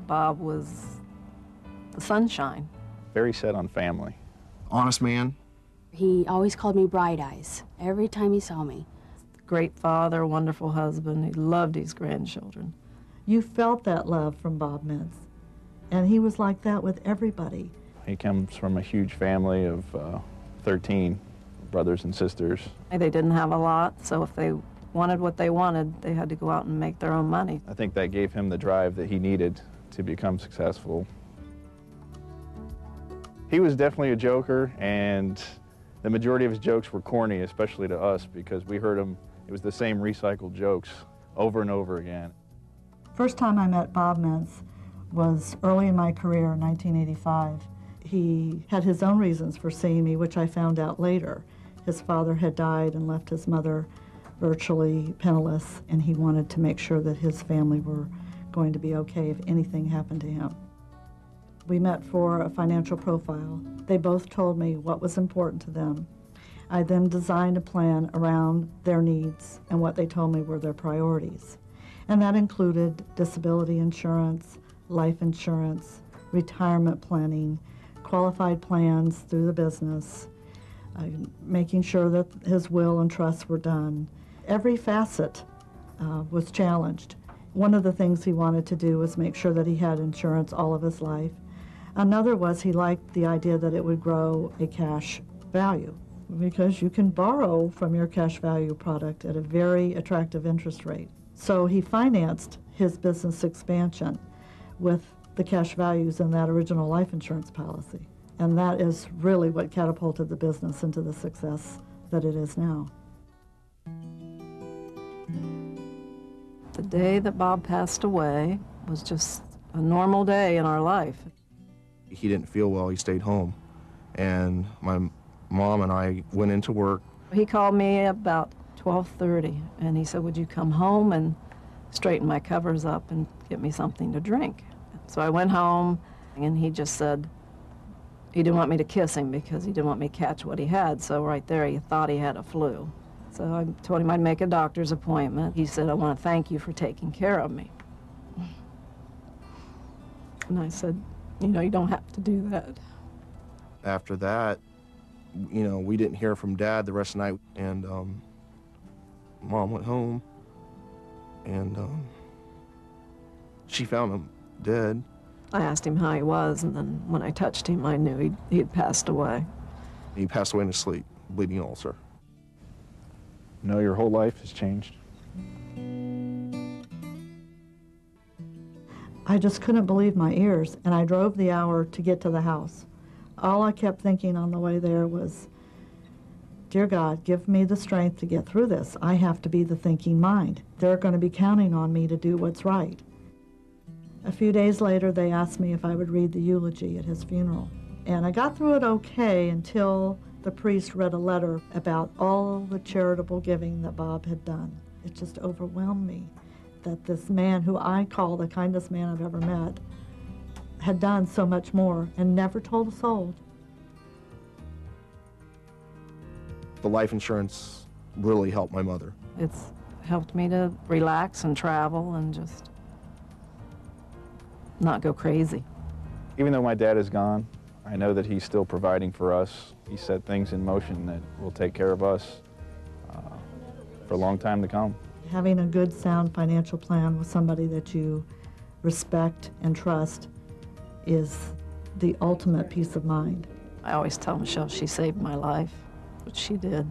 Bob was the sunshine. Very set on family. Honest man. He always called me Bright Eyes every time he saw me. Great father, wonderful husband. He loved his grandchildren. You felt that love from Bob Mintz, and he was like that with everybody. He comes from a huge family of 13 brothers and sisters. They didn't have a lot, so if they wanted what they wanted, they had to go out and make their own money. I think that gave him the drive that he needed to become successful. He was definitely a joker, and the majority of his jokes were corny, especially to us, because we heard him, it was the same recycled jokes over and over again. First time I met Bob Mintz was early in my career in 1985. He had his own reasons for seeing me, which I found out later. His father had died and left his mother virtually penniless, and he wanted to make sure that his family were going to be okay if anything happened to him. We met for a financial profile. They both told me what was important to them. I then designed a plan around their needs and what they told me were their priorities. And that included disability insurance, life insurance, retirement planning, qualified plans through the business, making sure that his will and trusts were done. Every facet was challenged. One of the things he wanted to do was make sure that he had insurance all of his life. Another was he liked the idea that it would grow a cash value, because you can borrow from your cash value product at a very attractive interest rate. So he financed his business expansion with the cash values in that original life insurance policy. And that is really what catapulted the business into the success that it is now. The day that Bob passed away was just a normal day in our life. He didn't feel well, he stayed home. And my mom and I went into work. He called me about 12:30, and he said, would you come home and straighten my covers up and get me something to drink? So I went home, and he just said he didn't want me to kiss him because he didn't want me to catch what he had. So right there, he thought he had a flu. So I told him I'd make a doctor's appointment. He said, I want to thank you for taking care of me. And I said, you know, you don't have to do that. After that, you know, we didn't hear from Dad the rest of the night, and Mom went home, and she found him dead. I asked him how he was, and then when I touched him, I knew he'd passed away. He passed away in his sleep, bleeding ulcer. No, your whole life has changed. I just couldn't believe my ears, and I drove the hour to get to the house. All I kept thinking on the way there was, dear God, give me the strength to get through this. I have to be the thinking mind. They're going to be counting on me to do what's right. A few days later, they asked me if I would read the eulogy at his funeral. And I got through it okay until the priest read a letter about all the charitable giving that Bob had done. It just overwhelmed me that this man, who I call the kindest man I've ever met, had done so much more and never told a soul. The life insurance really helped my mother. It's helped me to relax and travel and just not go crazy. Even though my dad is gone, I know that he's still providing for us. He set things in motion that will take care of us for a long time to come. Having a good, sound financial plan with somebody that you respect and trust is the ultimate peace of mind. I always tell Michelle she saved my life, which she did.